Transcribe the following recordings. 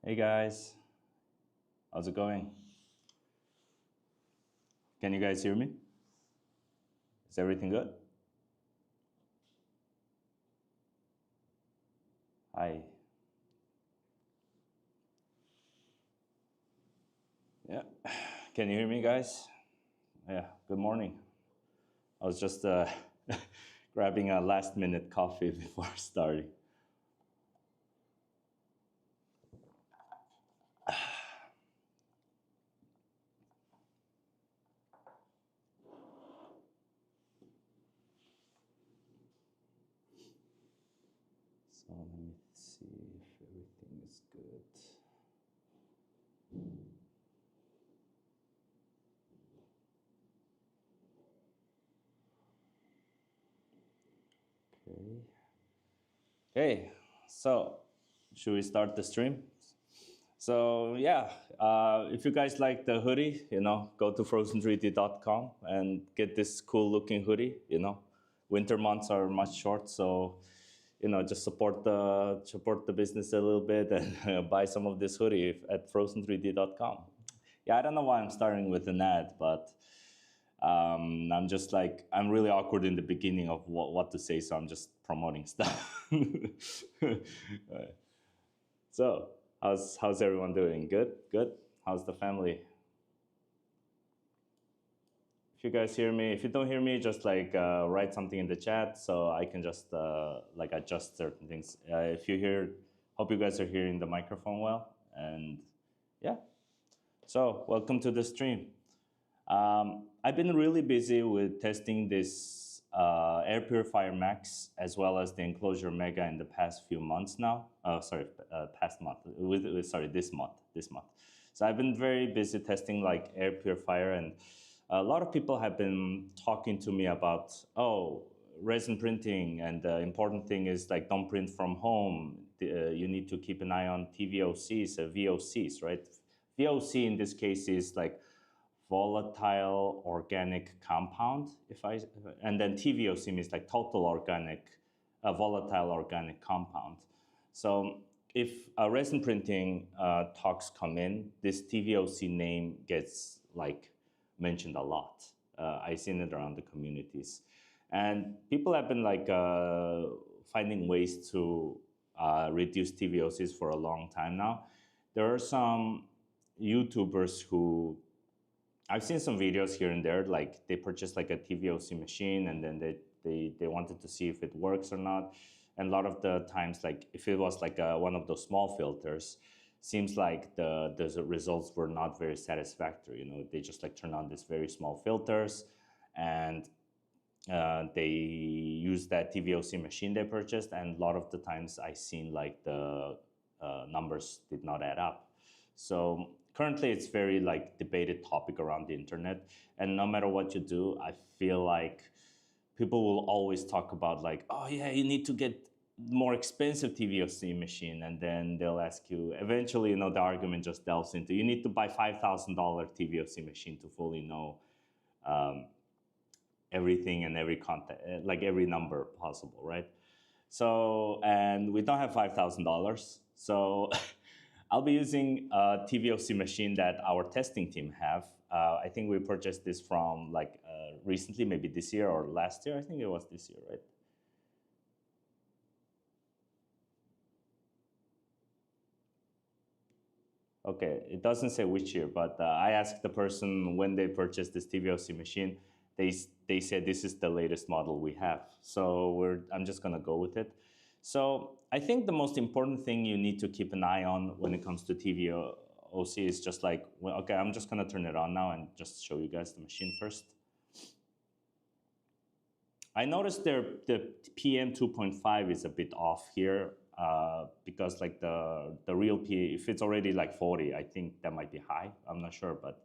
Hey guys, how's it going? Can you guys hear me? Is everything good? Hi. Yeah. Can you hear me, guys? Yeah, good morning. I was just grabbing a last minute coffee before starting. So let me see if everything is good. Okay. Hey, so should we start the stream? So yeah, if you guys like the hoodie, go to frozen3d.com and get this cool looking hoodie. Winter months are much short, so just support the business a little bit and buy some of this hoodie at frozen3d.com. Yeah, I don't know why I'm starting with an ad, but I'm just like, I'm really awkward in the beginning of what to say, so I'm just promoting stuff. So, how's everyone doing? Good? Good? How's the family? If you guys hear me, if you don't hear me, just like write something in the chat so I can just like adjust certain things. If you hear, hope you guys are hearing the microphone well. And yeah, so welcome to the stream. I've been really busy with testing this Air Purifier Max as well as the Enclosure Mega in the past few months now. Past month. This month. So I've been very busy testing like Air Purifier, and a lot of people have been talking to me about, resin printing, and the important thing is like don't print from home. You need to keep an eye on TVOCs, VOCs, right? VOC in this case is like volatile organic compound, and then TVOC means like total organic, volatile organic compound. So if resin printing talks come in, this TVOC name gets like mentioned a lot. I've seen it around the communities, and people have been like finding ways to reduce TVOCs for a long time now. There are some YouTubers who I've seen some videos here and there, like they purchased like a TVOC machine and then they wanted to see if it works or not. And a lot of the times, like if it was like one of those small filters, seems like the results were not very satisfactory. They just like turn on these very small filters, and they use that TVOC machine they purchased, and a lot of the times I seen like the numbers did not add up. So currently it's very like debated topic around the internet, and no matter what you do, I feel like people will always talk about like, oh yeah, you need to get more expensive TVOC machine, and then they'll ask you, eventually, the argument just delves into, you need to buy $5,000 TVOC machine to fully know everything and every content, like every number possible, right? So, and we don't have $5,000. So I'll be using a TVOC machine that our testing team have. I think we purchased this from like recently, maybe this year or last year. I think it was this year, right? Okay, it doesn't say which year, but I asked the person when they purchased this TVOC machine. They said this is the latest model we have. So I'm just gonna go with it. So I think the most important thing you need to keep an eye on when it comes to TVOC is just like, well, okay, I'm just gonna turn it on now and just show you guys the machine first. I noticed the PM 2.5 is a bit off here because like the real P, if it's already like 40, I think that might be high. I'm not sure, but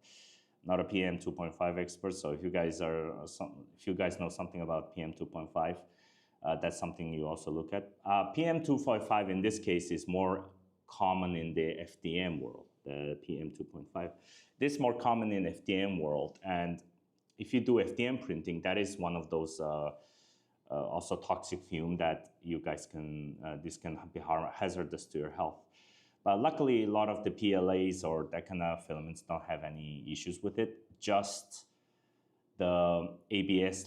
not a PM 2.5 expert. So if you guys know something about PM 2.5, that's something you also look at. PM 2.5 in this case is more common in the FDM world. The PM 2.5, this is more common in FDM world, and if you do FDM printing, that is one of those also toxic fume that you guys can, this can be hazardous to your health. But luckily, a lot of the PLAs or that kind of filaments don't have any issues with it. Just the ABS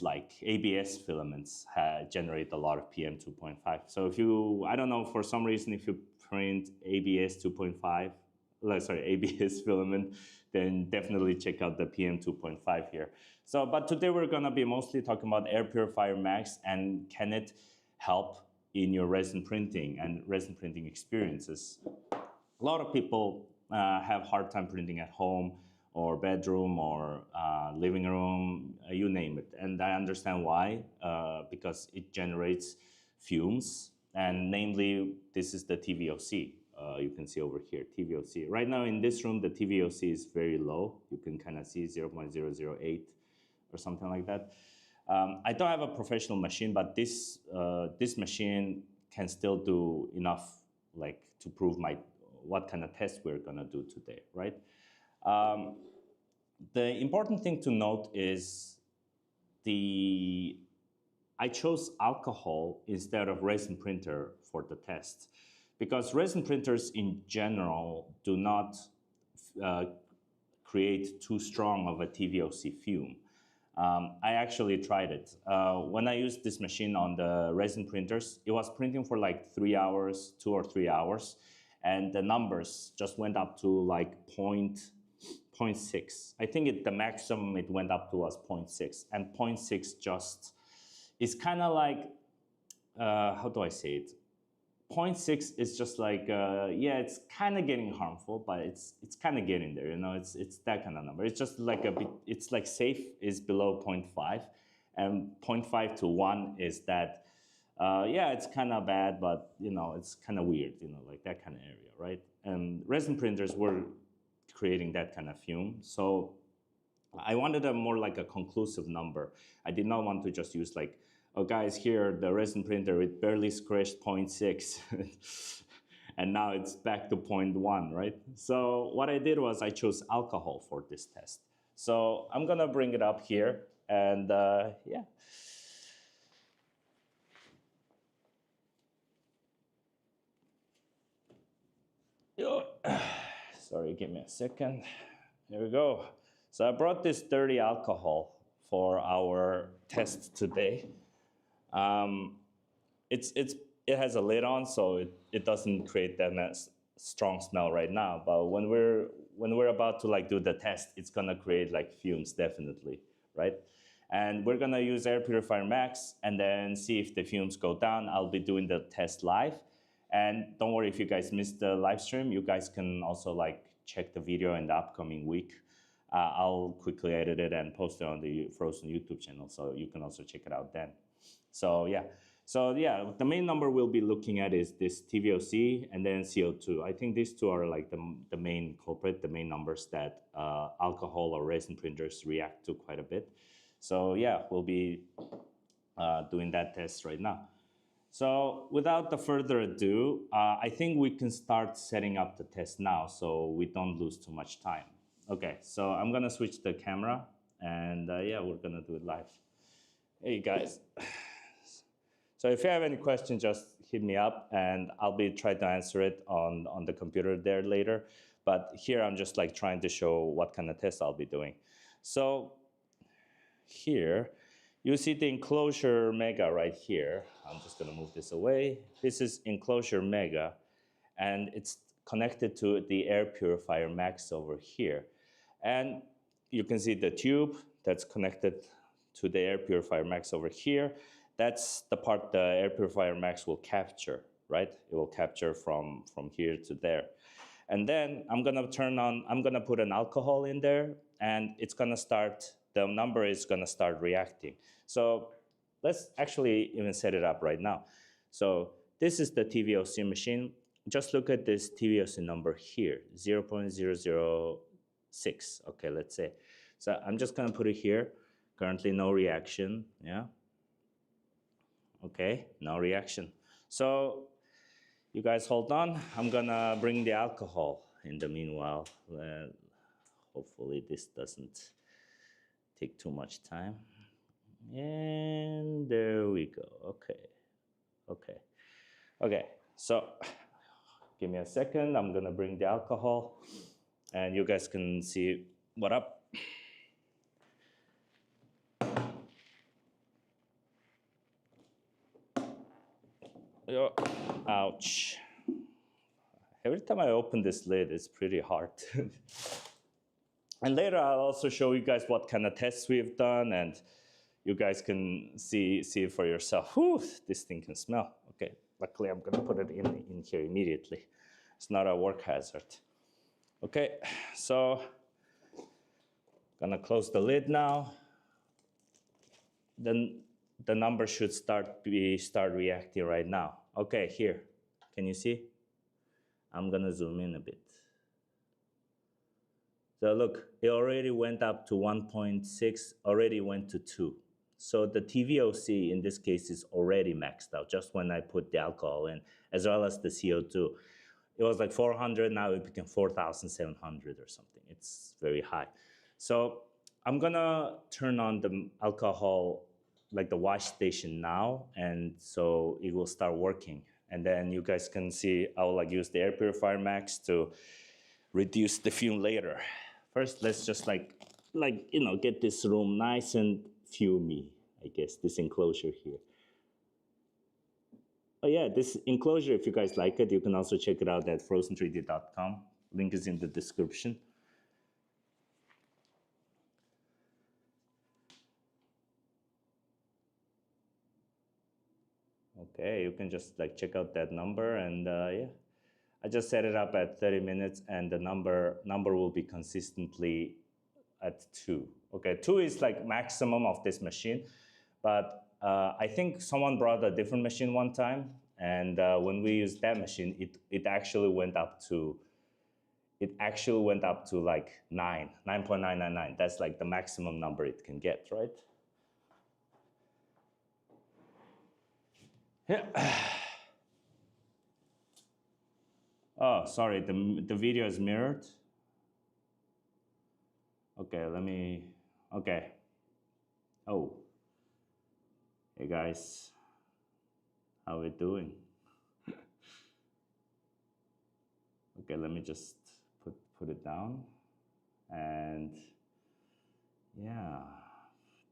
filaments generate a lot of PM 2.5. So if you, I don't know, for some reason, if you print ABS 2.5, ABS filament, then definitely check out the PM 2.5 here. So, but today we're gonna be mostly talking about Air Purifier Max and can it help in your resin printing and resin printing experiences. A lot of people have hard time printing at home or bedroom or living room, you name it. And I understand why, because it generates fumes, and namely, this is the TVOC. You can see over here, TVOC. Right now in this room, the TVOC is very low. You can kind of see 0.008 or something like that. I don't have a professional machine, but this machine can still do enough, like, to prove what kind of test we're gonna do today, right? The important thing to note is I chose alcohol instead of resin printer for the test, because resin printers in general do not create too strong of a TVOC fume. I actually tried it. When I used this machine on the resin printers, it was printing for like 3 hours, 2 or 3 hours, and the numbers just went up to like 0.6. I think the maximum it went up to was 0.6, and 0.6 just is kind of like, how do I say it? 0.6 is just like, yeah, it's kind of getting harmful, but it's kind of getting there, you know, it's that kind of number. It's just like a bit, it's like safe is below 0.5, and 0.5 to 1 is that, yeah, it's kind of bad, but, you know, it's kind of weird, you know, like that kind of area, right? And resin printers were creating that kind of fume. So I wanted a more like a conclusive number. I did not want to just use like, oh guys, here, the resin printer, it barely scratched 0.6. And now it's back to 0.1, right? So what I did was I chose alcohol for this test. So I'm gonna bring it up here and yeah. Sorry, give me a second. Here we go. So I brought this dirty alcohol for our test today. It has a lid on, so it doesn't create that strong smell right now. But when we're about to like do the test, it's gonna create like fumes definitely, right? And we're gonna use Air Purifier Max and then see if the fumes go down. I'll be doing the test live. And don't worry if you guys missed the live stream, you guys can also like check the video in the upcoming week. I'll quickly edit it and post it on the Phrozen YouTube channel, so you can also check it out then. So yeah, the main number we'll be looking at is this TVOC and then CO2. I think these two are like the main culprit, the main numbers that alcohol or resin printers react to quite a bit. So yeah, we'll be doing that test right now. So without the further ado, I think we can start setting up the test now so we don't lose too much time. Okay, so I'm gonna switch the camera and yeah, we're gonna do it live. Hey guys. So if you have any questions, just hit me up and I'll be trying to answer it on the computer there later. But here I'm just like trying to show what kind of test I'll be doing. So here, you see the Enclosure Mega right here. I'm just gonna move this away. This is Enclosure Mega, and it's connected to the Air Purifier Max over here. And you can see the tube that's connected to the Air Purifier Max over here. That's the part the Air Purifier Max will capture, right? It will capture from here to there. And then I'm gonna put an alcohol in there, and it's gonna start, the number is gonna start reacting. So let's actually even set it up right now. So this is the TVOC machine. Just look at this TVOC number here, 0.006, okay, let's say. So I'm just gonna put it here. Currently no reaction, yeah. Okay, no reaction. So you guys hold on. I'm gonna bring the alcohol in the meanwhile. Hopefully this doesn't take too much time. And there we go, okay. Okay, so Give me a second. I'm gonna bring the alcohol, and you guys can see what up. Ouch. Every time I open this lid, it's pretty hard. And later I'll also show you guys what kind of tests we've done, and you guys can see it for yourself. Whew, this thing can smell. Okay, luckily I'm gonna put it in here immediately. It's not a work hazard. Okay, so gonna close the lid now. Then the number should start reacting right now. Okay, here, can you see? I'm gonna zoom in a bit. So look, it already went up to 1.6, already went to 2. So the TVOC in this case is already maxed out just when I put the alcohol in, as well as the CO2. It was like 400, now it became 4,700 or something. It's very high. So I'm gonna turn on the alcohol, like the wash station now, and so it will start working. And then you guys can see, I will like use the air purifier max to reduce the fume later. First, let's just get this room nice and fumey, I guess, this enclosure here. Oh yeah, this enclosure, if you guys like it, you can also check it out at frozen3d.com. Link is in the description. Okay, you can just like check out that number, and yeah. I just set it up at 30 minutes, and the number will be consistently at 2. Okay, 2 is like maximum of this machine, but I think someone brought a different machine one time, and when we used that machine, it actually went up to like 9.999. That's like the maximum number it can get, right? Yeah. Oh, sorry, the video is mirrored. Okay, okay. Oh. Hey guys, how we doing? Okay, let me just put it down. And yeah,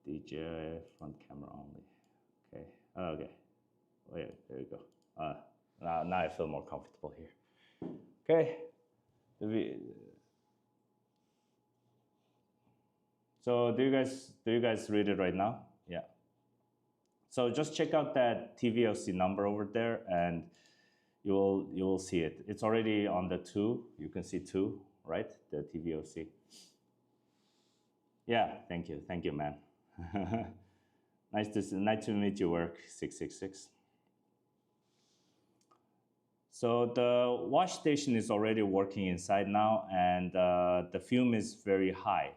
DJ front camera only. Okay, okay. Wait, there you go. Now I feel more comfortable here. Okay. So do you guys read it right now? Yeah. So just check out that TVOC number over there, and you will see it. It's already on the 2. You can see 2, right? The TVOC. Yeah. Thank you, man. Nice to meet you, work 666. So the wash station is already working inside now, and the fume is very high.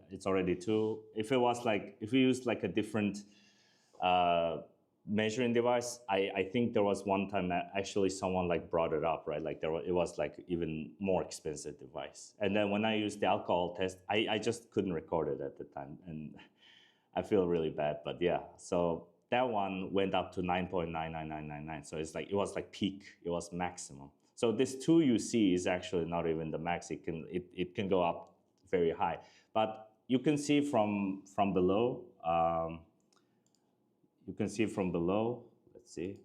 It's already 2. If we used like a different measuring device, I think there was one time actually someone like brought it up, right? Like it was like even more expensive device. And then when I used the alcohol test, I just couldn't record it at the time, and I feel really bad. But yeah, so that one went up to 9.99999. So it's like, it was like peak, it was maximum. So this 2 you see is actually not even the max. It can go up very high. But you can see from below, let's see,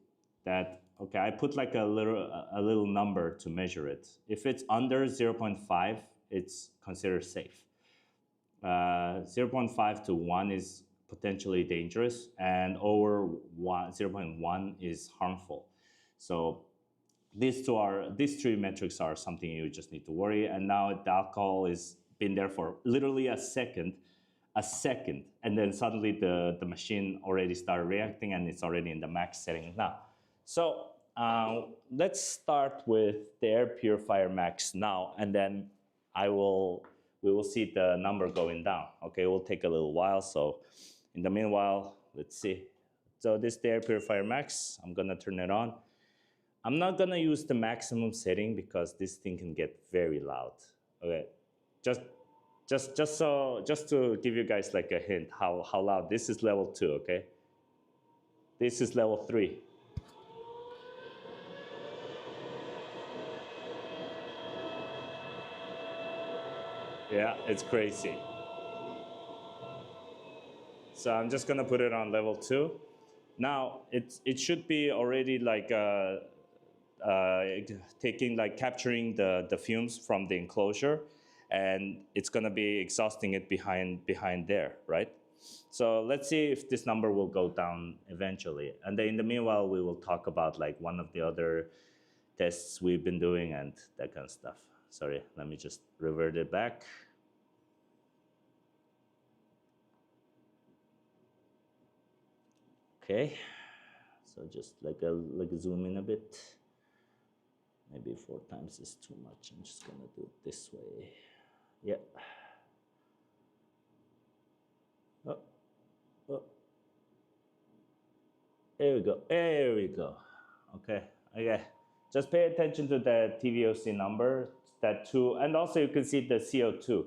that, okay, I put like a little number to measure it. If it's under 0.5, it's considered safe. 0.5 to 1 is potentially dangerous, and over 0.1 is harmful. So these 3 metrics are something you just need to worry. And now the alcohol is been there for literally a second, and then suddenly the machine already started reacting, and it's already in the max setting now. So let's start with the air purifier max now, and then we will see the number going down. Okay, it will take a little while. So in the meanwhile, let's see. So this is the air purifier max. I'm gonna turn it on. I'm not gonna use the maximum setting because this thing can get very loud. Okay, just to give you guys like a hint how loud. This is level 2. Okay, this is level 3. Yeah, it's crazy. So I'm just gonna put it on level 2. Now it should be already like taking like capturing the fumes from the enclosure, and it's gonna be exhausting it behind there, right? So let's see if this number will go down eventually. And then in the meanwhile, we will talk about like one of the other tests we've been doing and that kind of stuff. Sorry, let me just revert it back. Okay, so just like a zoom in a bit. Maybe 4 times is too much. I'm just gonna do it this way. Yeah. Oh, oh. There we go. There we go. Okay. Okay. Just pay attention to the TVOC number, that 2, and also you can see the CO2.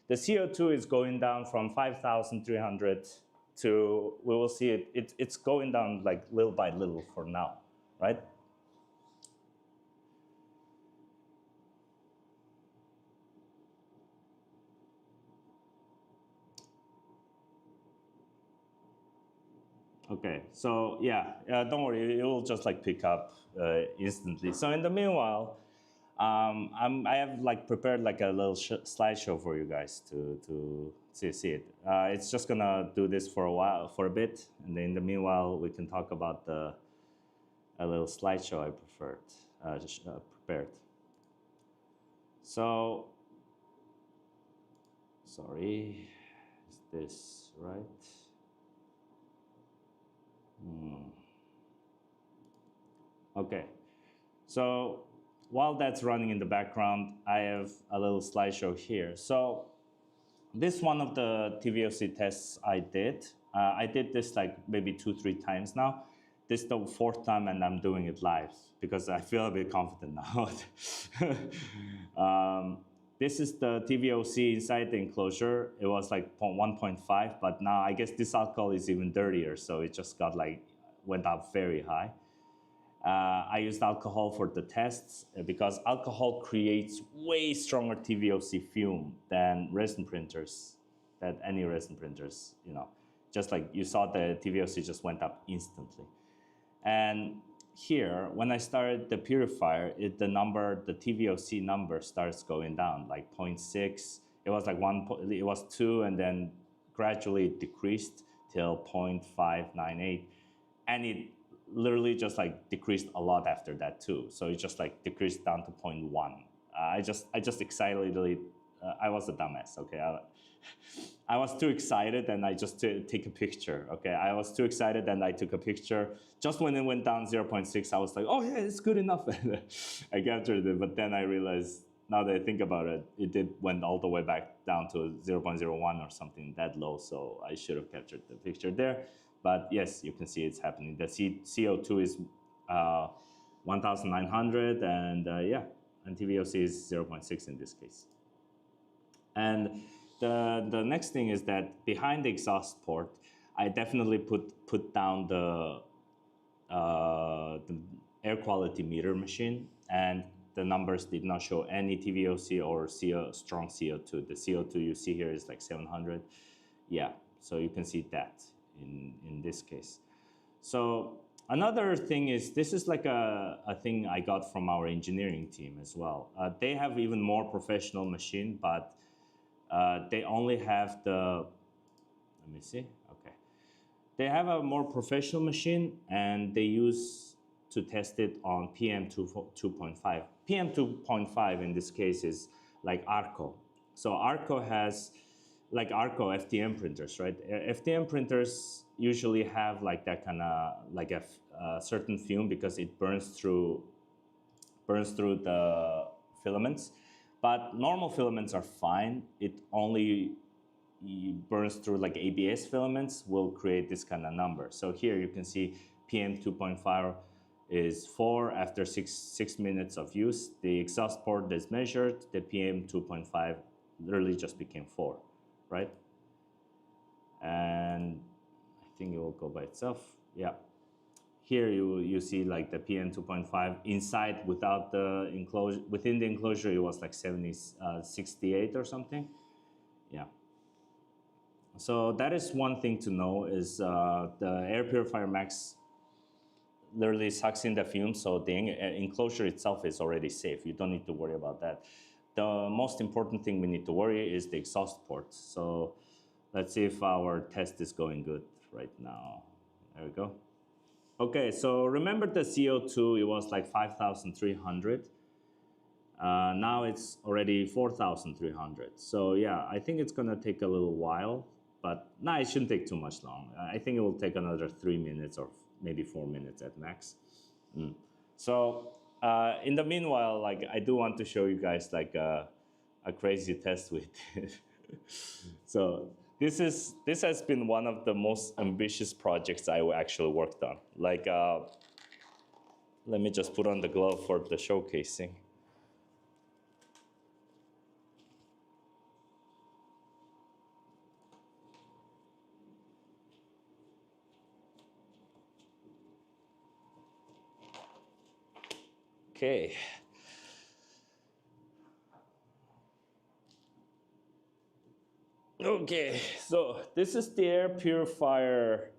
The CO2 is going down from 5,300 to, we will see it's going down like little by little for now, right? Okay, so yeah, don't worry, it will just like pick up instantly. So in the meanwhile, I have like prepared like a little slideshow for you guys to see it. It's just gonna do this for a while, for a bit, and then in the meanwhile we can talk about a little slideshow I prepared. So, sorry, is this right? Okay, so while that's running in the background, I have a little slideshow here. So this one of the TVOC tests I did. I did this like maybe 2-3 times now. This is the 4th time and I'm doing it live because I feel a bit confident now. This is the TVOC inside the enclosure. It was like 1.5, but now I guess this alcohol is even dirtier, so it just got like, went up very high. I used alcohol for the tests because alcohol creates way stronger TVOC fume than resin printers, than any resin printers, you know. Just like you saw, the TVOC just went up instantly. And here, when I started the purifier, the TVOC number starts going down, like 0.6. It was like it was 2, and then gradually it decreased till 0.598. And it literally just like decreased a lot after that too. So it just like decreased down to 0.1. I just excitedly, I was a dumbass, okay? I was too excited and I just take a picture, okay? I was too excited and I took a picture. Just when it went down 0.6, I was like, oh yeah, it's good enough. I captured it, but then I realized, now that I think about it, it went all the way back down to 0.01 or something that low, so I should have captured the picture there. But yes, you can see it's happening. The CO2 is 1,900, and yeah, and TVOC is 0.6 in this case. And the next thing is that behind the exhaust port, I definitely put down the air quality meter machine, and the numbers did not show any TVOC or strong CO2. The CO2 you see here is like 700. Yeah, so you can see that in this case. So another thing is, this is like a thing I got from our engineering team as well. They have even more professional machine, but they only have let me see, okay. They have a more professional machine and they use to test it on PM2.5. PM2.5 in this case is like Arco. So Arco has, like Arco FDM printers, right? FDM printers usually have like that kind of, like a certain fume because it burns through the filaments. But normal filaments are fine. It only burns through like ABS filaments will create this kind of number. So here you can see PM2.5 is 4 after 6 minutes of use. The exhaust port is measured. The PM2.5 literally just became 4, right? And I think it will go by itself. Yeah. Here you see like the PM2.5 inside without the enclosure. Within the enclosure, it was like 68 or something. So that is one thing to know is the air purifier max literally sucks in the fumes, so the enclosure itself is already safe. You don't need to worry about that. The most important thing we need to worry is the exhaust port. So let's see if our test is going good right now. There we go. Okay, so remember the CO2, it was like 5,300. Now it's already 4,300. So yeah, I think it's gonna take a little while, but no, it shouldn't take too much long. I think it will take another 3 minutes or maybe 4 minutes at max. So in the meanwhile, like I do want to show you guys like a crazy test we did. So this has been one of the most ambitious projects I actually worked on. Like let me just put on the glove for the showcasing. Okay. Okay, so this is the air purifier,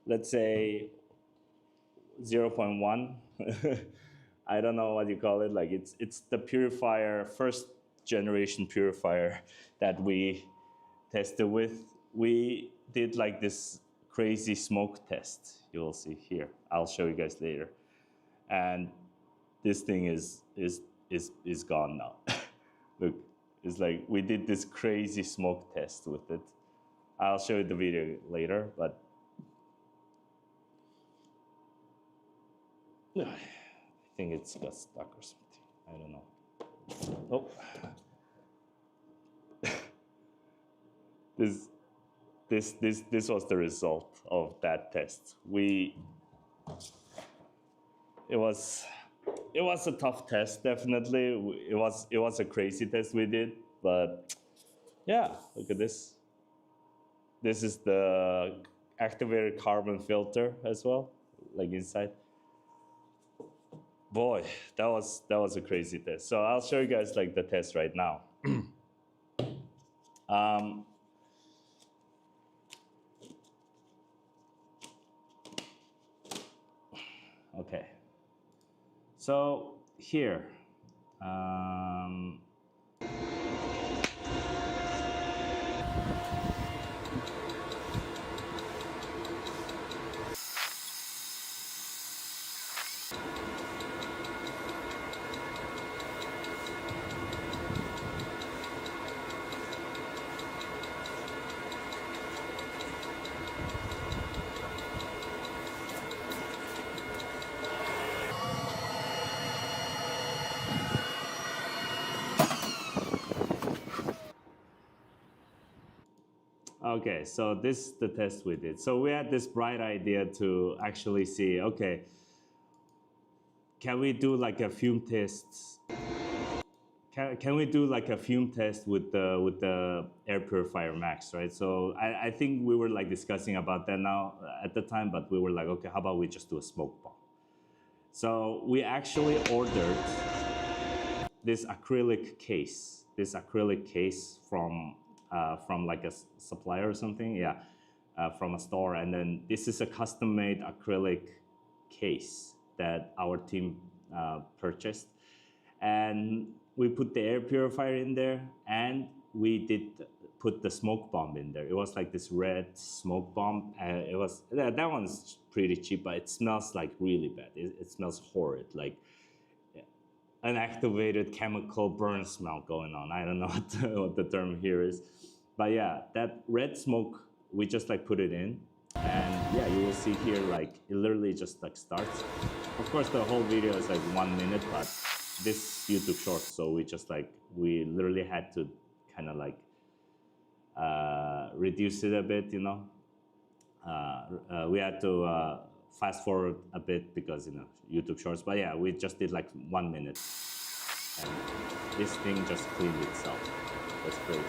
let's say 0.1. I don't know what you call it. Like it's the purifier, first generation purifier that we tested with. We did like this crazy smoke test. You will see here. I'll show you guys later. And this thing is gone now. Look, it's like we did this crazy smoke test with it. I'll show you the video later, but I think it's got stuck or something. I don't know. Oh, this was the result of that test. It was a tough test, definitely. It was a crazy test we did, but yeah, look at this. This is the activated carbon filter as well, like inside. Boy, that was a crazy test. So I'll show you guys like the test right now. Okay. So here, okay, so this is the test we did. So we had this bright idea to actually see, okay, can we do like a fume test? Can we do like a fume test with the air purifier max, right? So I think we were like discussing about that now at the time, but we were like, okay, how about we just do a smoke bomb? So we actually ordered this acrylic case from like a supplier or something, yeah, from a store. And then this is a custom-made acrylic case that our team purchased. And we put the air purifier in there, and we did put the smoke bomb in there. It was like this red smoke bomb. That one's pretty cheap, but it smells like really bad. It smells horrid, like an activated chemical burn smell going on. I don't know what the term here is. But yeah, that red smoke, we just like put it in. And yeah, you will see here, like it literally just like starts. Of course, the whole video is like 1 minute, but this YouTube short, so we literally had to kind of like reduce it a bit, you know. We had to fast forward a bit because, you know, YouTube shorts. But yeah, we just did like 1 minute, and this thing just cleaned itself. That's crazy.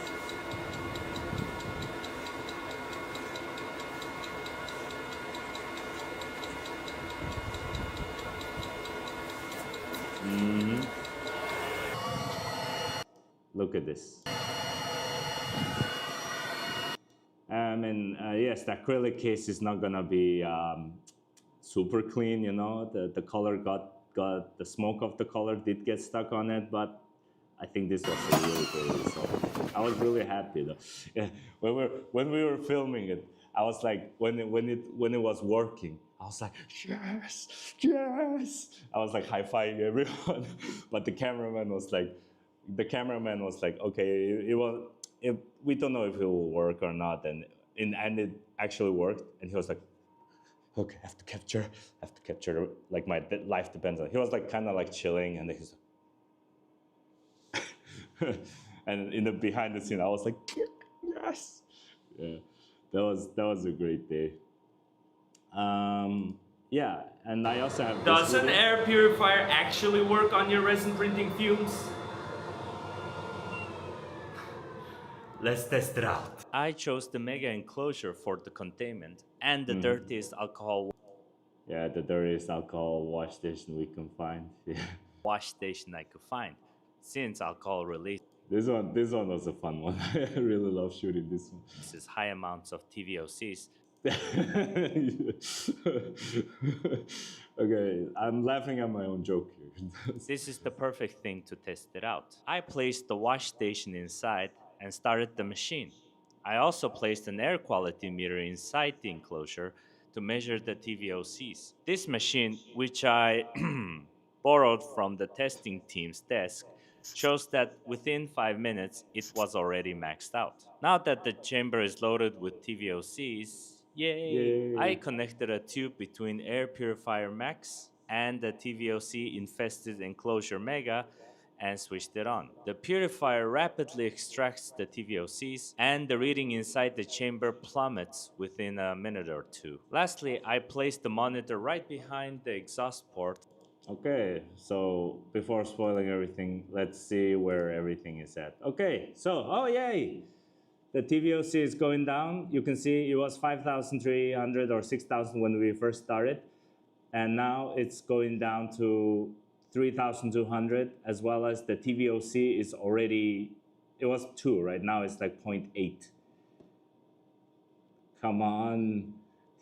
Look at this. And yes, the acrylic case is not gonna be super clean, you know. The color got the smoke of the color did get stuck on it, but I think this was a really great result. I was really happy though. Yeah, when we were filming it, I was like, when it was working, I was like, yes, yes. I was like high-fiving everyone, but the cameraman was like, okay, we don't know if it will work or not, and it actually worked, and he was like, okay, I have to capture, like my life depends on it. He was like kind of like chilling, and he's and in the behind the scene, I was like, yes, yeah, that was a great day. Yeah, and I also have. Does an air purifier actually work on your resin printing fumes? Let's test it out. I chose the Mega Enclosure for the containment and the dirtiest alcohol. Yeah, the dirtiest alcohol wash station we can find. Yeah. Wash station I could find, since alcohol releases This one was a fun one. I really love shooting this one. high amounts of TVOCs. Okay, I'm laughing at my own joke here. This is the perfect thing to test it out. I placed the wash station inside and started the machine. I also placed an air quality meter inside the enclosure to measure the TVOCs. This machine, which I borrowed from the testing team's desk, shows that within 5 minutes it was already maxed out. Now that the chamber is loaded with TVOCs, yay! I connected a tube between Air Purifier Max and the TVOC infested Enclosure Mega and switched it on. The purifier rapidly extracts the TVOCs and the reading inside the chamber plummets within a minute or two. Lastly, I placed the monitor right behind the exhaust port. Okay, so before spoiling everything, let's see where everything is at. Okay, so, oh yay! The TVOC is going down. You can see it was 5,300 or 6,000 when we first started. And now it's going down to 3,200, as well as the TVOC is already, it was 2, right? Now it's like 0.8. Come on,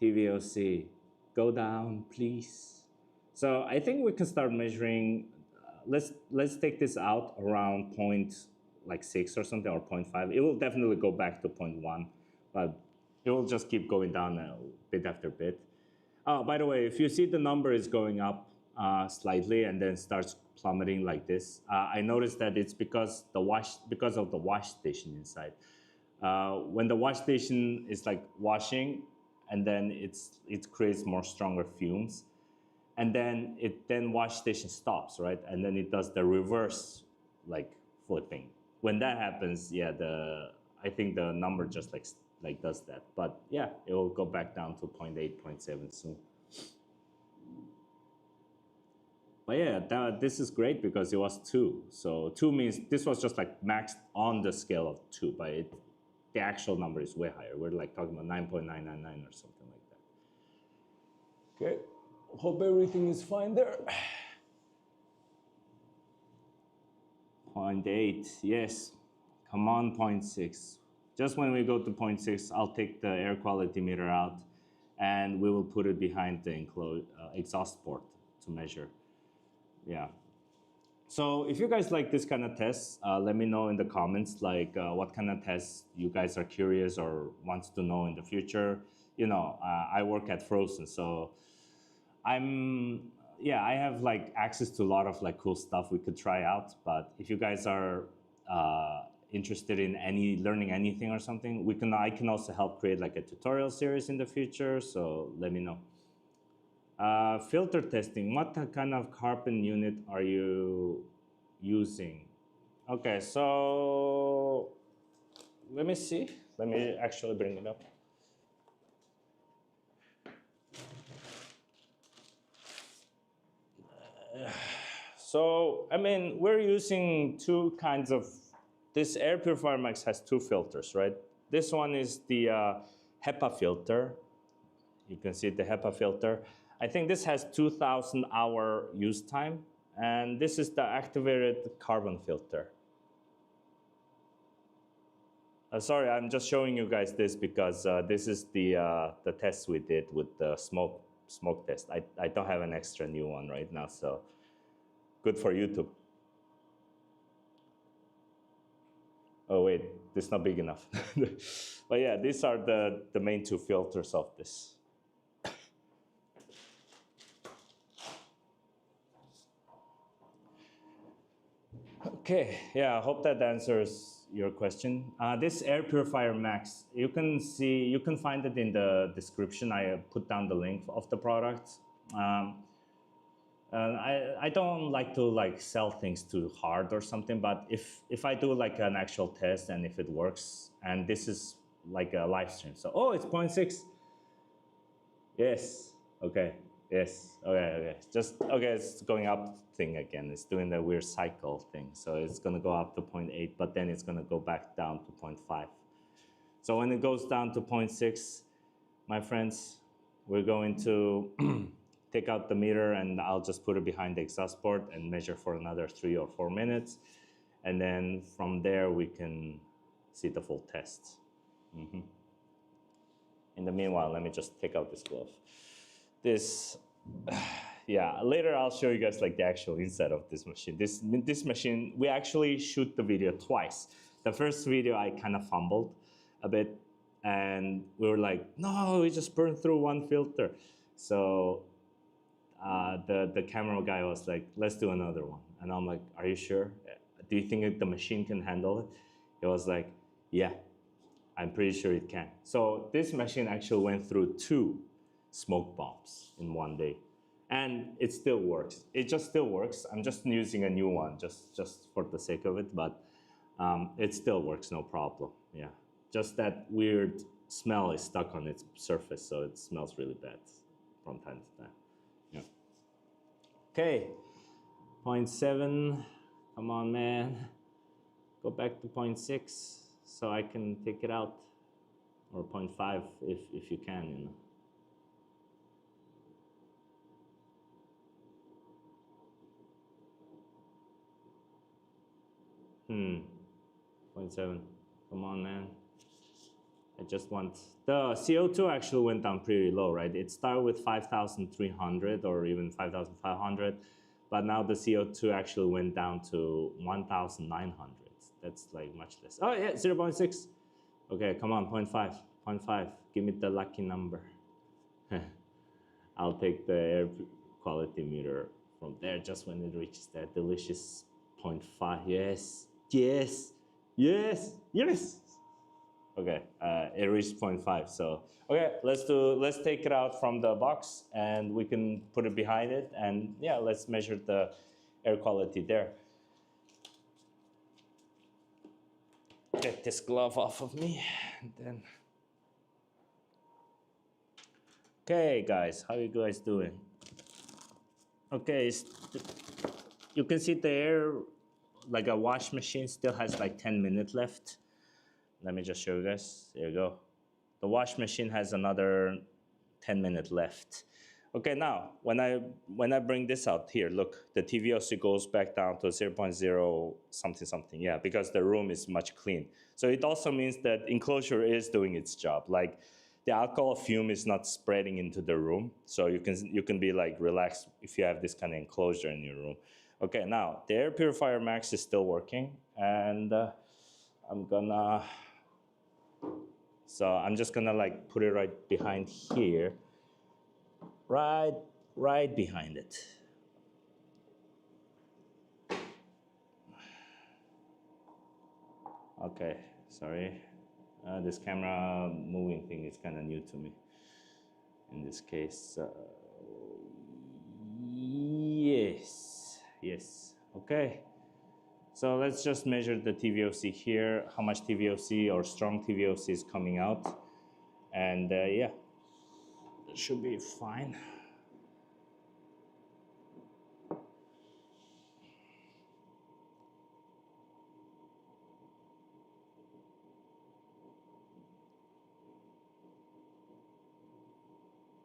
TVOC, go down, please. So I think we can start measuring. Let's take this out around 0.6 or something, or 0.5. It will definitely go back to 0.1, but it will just keep going down bit after bit. Oh, by the way, if you see the number is going up slightly and then starts plummeting like this, I noticed that it's because of the wash station inside. When the wash station is like washing, and then it creates more stronger fumes, and then wash station stops, right? And then it does the reverse like flipping. When that happens, yeah, I think the number just like does that. But yeah, it will go back down to 0.8, 0.7 soon. But yeah, this is great because it was 2. So 2 means this was just like maxed on the scale of 2, but the actual number is way higher. We're like talking about 9.999 or something like that. Okay, hope everything is fine there. 0.8, yes. Come on, 0.6. Just when we go to 0.6, I'll take the air quality meter out and we will put it behind the exhaust port to measure. Yeah. So if you guys like this kind of tests, let me know in the comments, like what kind of tests you guys are curious or wants to know in the future. You know, I work at Phrozen, so I have like access to a lot of like cool stuff we could try out. But if you guys are interested in learning anything or something, I can also help create like a tutorial series in the future. So let me know. Filter testing. What kind of carbon unit are you using? Okay, so let me see. Let me actually bring it up. So, I mean, we're using 2 kinds of, this Air Purifier Max has 2 filters, right? This one is the HEPA filter. You can see the HEPA filter. I think this has 2,000 hour use time, and this is the activated carbon filter. Sorry, I'm just showing you guys this because this is the test we did with the smoke test. I don't have an extra new one right now, so good for YouTube. Oh wait, this is not big enough. But yeah, these are the main two filters of this. Okay, yeah, I hope that answers your question. This air purifier max, you can find it in the description. I put down the link of the product. I don't like to sell things too hard or something, but if I do like an actual test and if it works, and this is like a live stream, so oh, it's 0.6. Yes. Okay. Yes. Okay. Okay. It's going up thing again. It's doing the weird cycle thing. So it's gonna go up to 0.8, but then it's gonna go back down to 0.5. So when it goes down to 0.6, my friends, we're going to take out the meter and I'll just put it behind the exhaust port and measure for another 3 or 4 minutes. And then from there, we can see the full test. In the meanwhile, let me just take out this glove. This, yeah, later I'll show you guys like the actual inside of this machine. This machine, we actually shoot the video twice. The first video I kind of fumbled a bit and we were like, no, we just burned through one filter. So the camera guy was like, let's do another one. And I'm like, are you sure? Do you think the machine can handle it? He was like, yeah, I'm pretty sure it can. So this machine actually went through 2 smoke bombs in one day. And it still works. It just still works. I'm just using a new one just for the sake of it, but it still works, no problem. Yeah, just that weird smell is stuck on its surface, so it smells really bad from time to time. Yeah. Okay, 0.7, come on, man. Go back to 0.6 so I can take it out, or 0.5 if you can, you know. 0.7. Come on, man. I just want the CO2 actually went down pretty low, right? It started with 5,300 or even 5,500, but now the CO2 actually went down to 1,900. That's like much less. Oh yeah, 0.6. Okay, come on, 0.5, 0.5. Give me the lucky number. I'll take the air quality meter from there just when it reaches that delicious 0.5. Yes, yes, yes, yes. Okay, it reached 0.5. So okay, let's take it out from the box and we can put it behind it, and yeah, let's measure the air quality there. Get this glove off of me, and then. Okay, guys, how you guys doing? Okay, you can see the air, like a wash machine still has like 10 minutes left. Let me just show you guys. There you go. The wash machine has another 10 minutes left. Okay, now when I bring this out here, look, the TVOC goes back down to 0.0 something. Yeah, because the room is much clean. So it also means that Enclosure is doing its job. Like the alcohol fume is not spreading into the room, so you can be like relaxed if you have this kind of enclosure in your room. Okay, now the air purifier max is still working, and so I'm just gonna like put it right behind here, right behind it. Okay, sorry. This camera moving thing is kind of new to me. In this case, yes. Okay. So let's just measure the TVOC here, how much TVOC or strong TVOC is coming out. And yeah, it should be fine.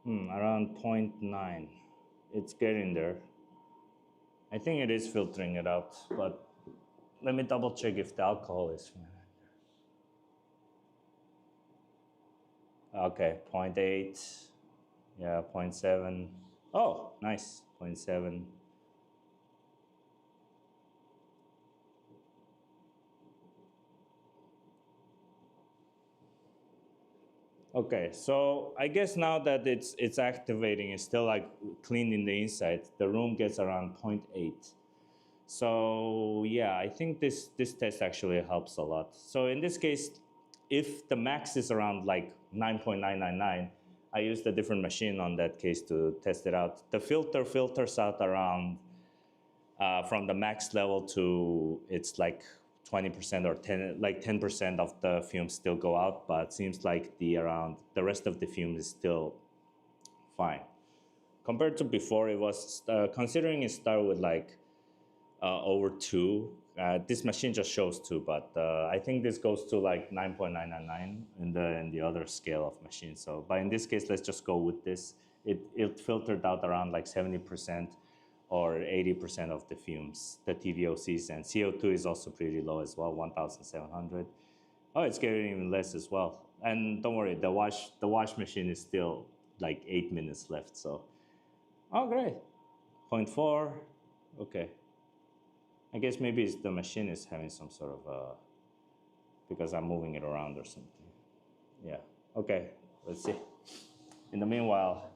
Around 0.9. It's getting there. I think it is filtering it out, but let me double check if the alcohol is. Okay, 0.8. Yeah, 0.7. Oh, nice. 0.7. Okay, so I guess now that it's activating, it's still like cleaning the inside. The room gets around 0.8. So yeah, I think this test actually helps a lot. So in this case, if the max is around like 9.999, I used a different machine on that case to test it out. The filter filters out around from the max level to it's like 20% or 10% of the fumes still go out, but it seems like the rest of the fume is still fine. Compared to before, it was considering it started with like over 2. This machine just shows 2, but I think this goes to like 9.999 in the other scale of machines. So, but in this case, let's just go with this. It filtered out around like 70% or 80% of the fumes, the TVOCs, and CO2 is also pretty low as well, 1,700. Oh, it's getting even less as well. And don't worry, the wash machine is still like 8 minutes left. So, oh great, zero point 0.4. Okay. I guess maybe the machine is having some sort of because I'm moving it around or something. Yeah. Okay. Let's see. In the meanwhile,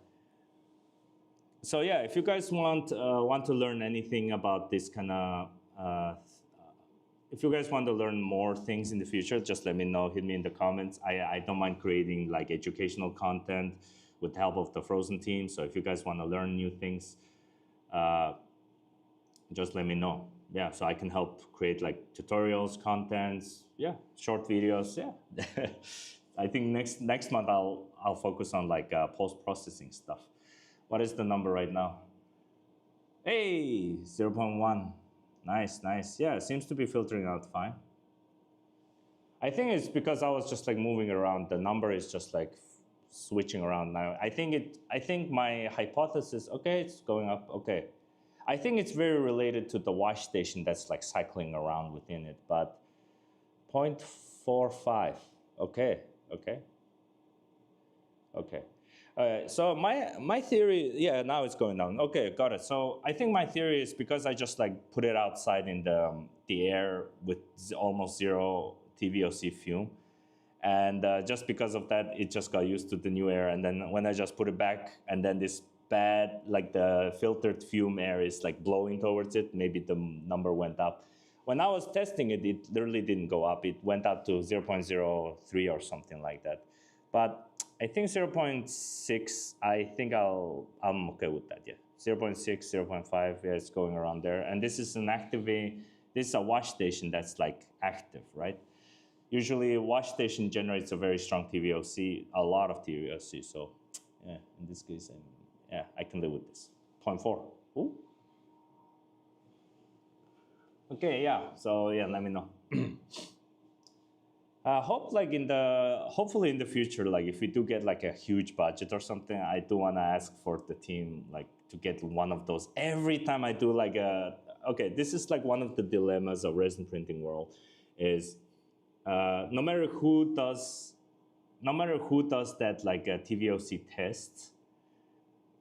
so yeah, if you guys want to learn anything about this kind of, if you guys want to learn more things in the future, just let me know. Hit me in the comments. I don't mind creating like educational content with the help of the Phrozen team. So if you guys want to learn new things, just let me know. Yeah, so I can help create like tutorials, contents, yeah, short videos. Yeah, I think next month I'll focus on like post processing stuff. What is the number right now? Hey, 0.1. Nice, nice. Yeah, it seems to be filtering out fine. I think it's because I was just like moving around. The number is just like switching around now. I think my hypothesis. Okay, it's going up. Okay. I think it's very related to the wash station that's like cycling around within it, but 0.45. Okay, okay, okay. So my theory, yeah, now it's going down. Okay, got it. So I think my theory is because I just like put it outside in the air with almost zero TVOC fume, and just because of that, it just got used to the new air. And then when I just put it back, and then this bad, like the filtered fume air is like blowing towards it, maybe the number went up. When I was testing it, it literally didn't go up. It went up to 0.03 or something like that. But I think 0.6, I think I'm okay with that, yeah. 0.6, 0.5, yeah, it's going around there. And this is this is a wash station that's like active, right? Usually a wash station generates a very strong TVOC, a lot of TVOC. So yeah, in this case, yeah, I can live with this. 0.4. Ooh. Okay, yeah. So yeah, let me know. Hopefully in the future, like if we do get like a huge budget or something, I do want to ask for the team like to get one of those every time I do like okay, this is like one of the dilemmas of resin printing world is no matter who does that like a TVOC test,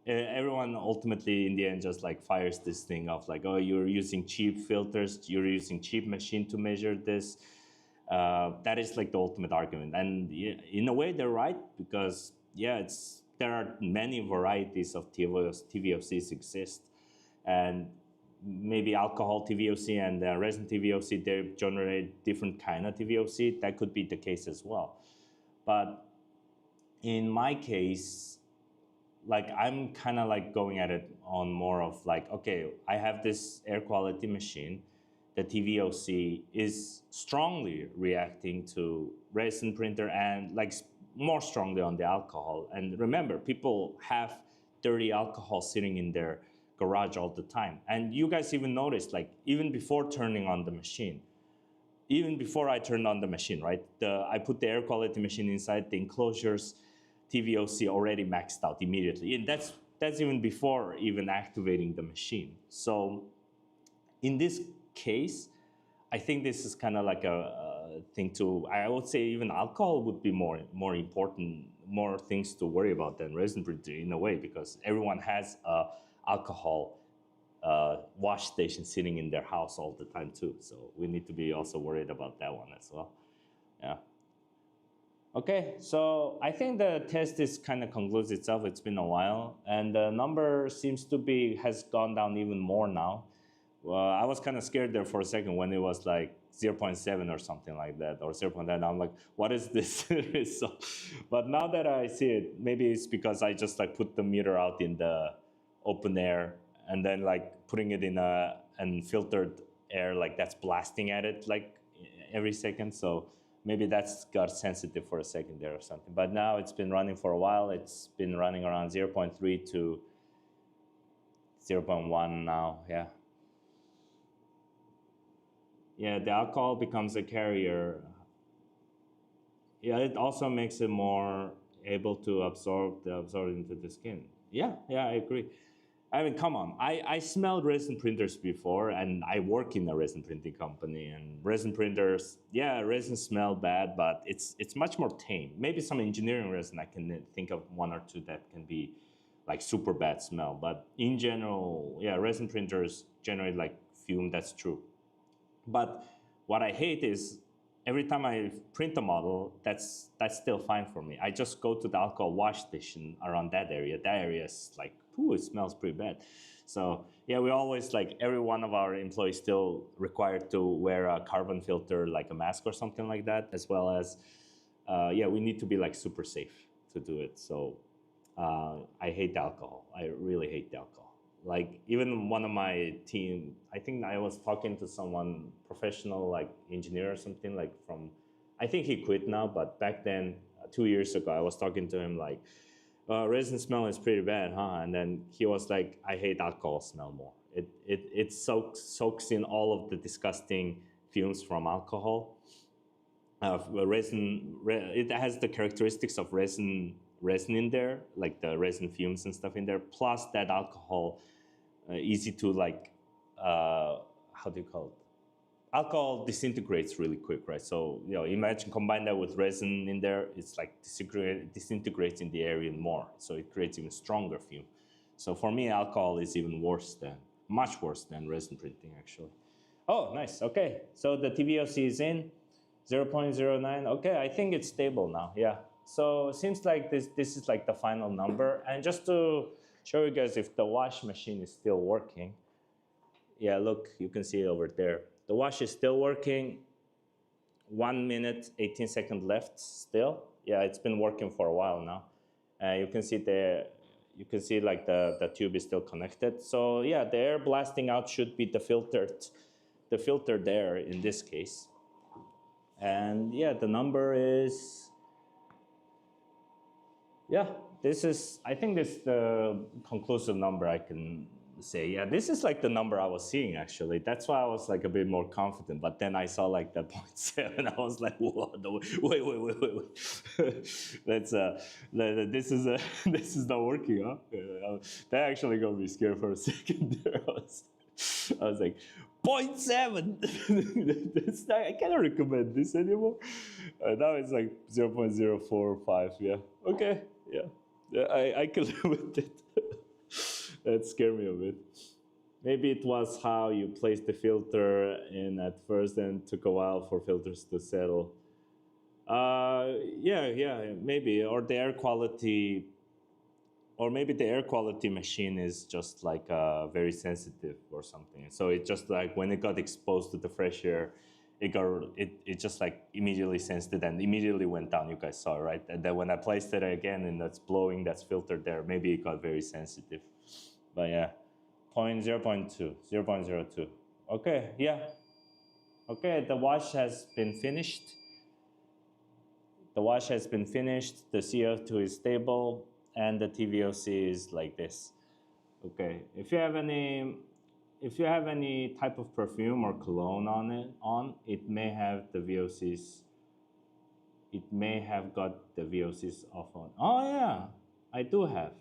everyone ultimately in the end just like fires this thing of like, oh, you're using cheap filters, you're using cheap machine to measure this. That is like the ultimate argument, and in a way they're right because yeah, there are many varieties of TVOCs exist, and maybe alcohol TVOC and resin TVOC, they generate different kind of TVOC. That could be the case as well, but in my case, like I'm kind of like going at it on more of like, okay, I have this air quality machine. The TVOC is strongly reacting to resin printer and like more strongly on the alcohol. And remember, people have dirty alcohol sitting in their garage all the time. And you guys even noticed, like even before turning on the machine, even before I turned on the machine, right? I put the air quality machine inside, the enclosures, TVOC already maxed out immediately. And that's even before even activating the machine. So in this case, I think this is kind of like a thing to, I would say even alcohol would be more important more things to worry about than resin printer in a way, because everyone has a alcohol wash station sitting in their house all the time too. So we need to be also worried about that one as well. Yeah. Okay, so I think the test is kind of concludes itself. It's been a while, and the number seems to be has gone down even more now. Well, I was kind of scared there for a second when it was like 0.7 or something like that, or 0.9. I'm like, what is this result? But now that I see it, maybe it's because I just like put the meter out in the open air and then like putting it in a unfiltered air, like that's blasting at it like every second. So maybe that's got sensitive for a second there or something. But now it's been running for a while. It's been running around 0.3 to 0.1 now, yeah. Yeah, the alcohol becomes a carrier. Yeah, it also makes it more able to absorb into the skin. Yeah, I agree. I mean, come on. I smelled resin printers before, and I work in a resin printing company. And resin printers, yeah, resin smell bad, but it's much more tame. Maybe some engineering resin, I can think of one or two that can be like super bad smell. But in general, yeah, resin printers generate like fume. That's true. But what I hate is every time I print a model, that's still fine for me. I just go to the alcohol wash station around that area. That area is like, ooh, it smells pretty bad. So yeah, we always like every one of our employees still required to wear a carbon filter, like a mask or something like that, as well as yeah, we need to be like super safe to do it. So I hate alcohol. I really hate the alcohol. Like even one of my team, I think I was talking to someone professional, like engineer or something, like from, I think he quit now, but back then, 2 years ago, I was talking to him like, resin smell is pretty bad, huh? And then he was like, I hate alcohol smell more. It soaks in all of the disgusting fumes from alcohol. It has the characteristics of resin in there, like the resin fumes and stuff in there, plus that alcohol easy to like how do you call it? Alcohol disintegrates really quick, right? So imagine combine that with resin in there, it's like disintegrates in the air even more, so it creates even stronger fume. So for me, alcohol is even much worse than resin printing actually. Oh, nice. Okay, so the TVOC is in 0.09. Okay, I think it's stable now. Yeah. So it seems like this is like the final number. And just to show you guys if the wash machine is still working. Yeah, look, you can see it over there. The wash is still working. 1 minute, 18 seconds left still. Yeah, it's been working for a while now. You can see like the tube is still connected. So yeah, the air blasting out should be the filtered air in this case. And yeah, the number is, yeah, I think this is the conclusive number I can say. Yeah, this is like the number I was seeing actually. That's why I was like a bit more confident. But then I saw like that 0.7. I was like, whoa, no, wait. That's this is not working, huh? That actually got me scared for a second there. I was like, 0.7. I cannot recommend this anymore. Now it's like 0.045. Yeah. Okay. Yeah. I can live with it. That scared me a bit. Maybe it was how you placed the filter in at first and took a while for filters to settle. Yeah, maybe. Or the air quality, or maybe the air quality machine is just like very sensitive or something. So it just like when it got exposed to the fresh air, it just like immediately sensed it and immediately went down. You guys saw, right? And then when I placed it again and that's blowing, that's filtered there, maybe it got very sensitive. But yeah, 0.02. Okay, yeah. Okay, the wash has been finished. The CO2 is stable, and the TVOC is like this. Okay, if you have any type of perfume or cologne it may have the VOCs. It may have got the VOCs off on. Oh yeah, I do have.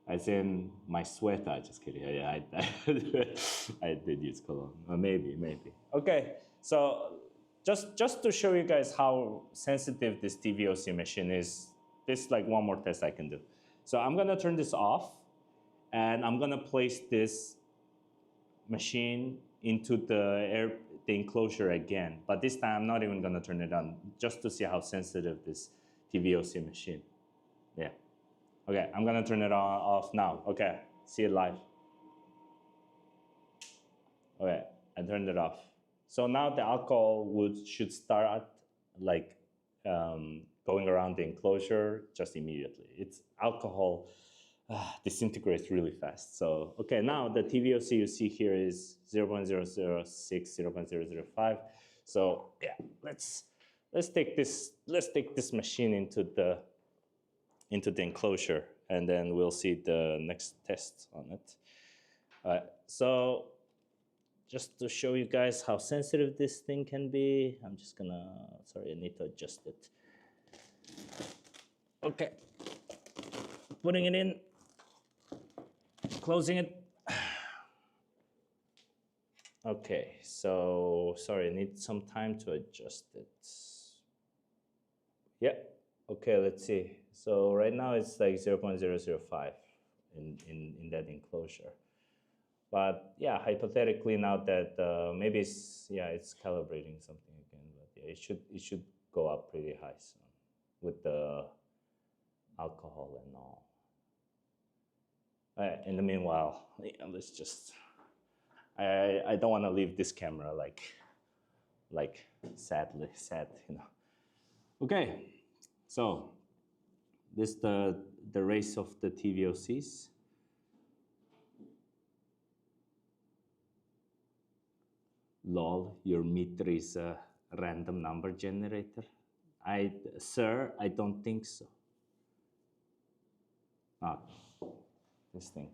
As in my sweater. Just kidding. I did use cologne. Maybe. Okay, so just to show you guys how sensitive this TVOC machine is, this is like one more test I can do. So I'm gonna turn this off, and I'm gonna place this machine into the enclosure again. But this time I'm not even gonna turn it on, just to see how sensitive this TVOC machine. Yeah. Okay, I'm gonna turn it off now. Okay, see it live. Okay, I turned it off. So now the alcohol should start like going around the enclosure just immediately. It's alcohol disintegrates really fast. So okay, now the TVOC you see here is 0.006, 0.005. So yeah, let's take this machine into the enclosure, and then we'll see the next test on it. So just to show you guys how sensitive this thing can be, I'm just gonna, sorry, I need to adjust it. Okay, putting it in, closing it. Okay, so sorry, I need some time to adjust it. Yeah, okay, let's see. So right now it's like 0.005 in that enclosure. But yeah, hypothetically now that maybe it's calibrating something again, but yeah, it should go up pretty high soon with the alcohol and all. In the meanwhile, yeah, let's just. I don't want to leave this camera like sad, you know. Okay, so this the race of the TVOCs. Lol, your meter is a random number generator. Sir, I don't think so. Ah, this thing.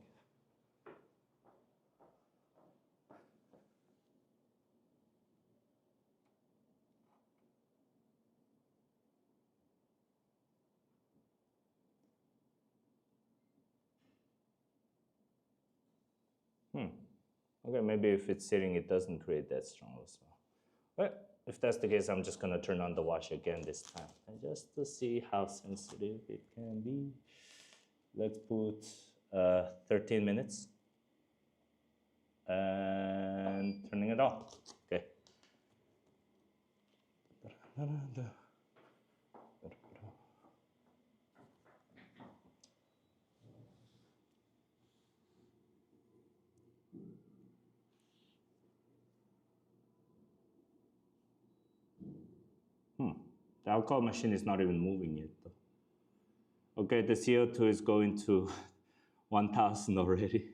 Okay, maybe if it's sitting, it doesn't create that strong as well. But if that's the case, I'm just gonna turn on the wash again this time, and just to see how sensitive it can be. Let's put 13 minutes and turning it off. Okay. The alcohol machine is not even moving yet, though. Okay, the CO2 is going to 1,000 already.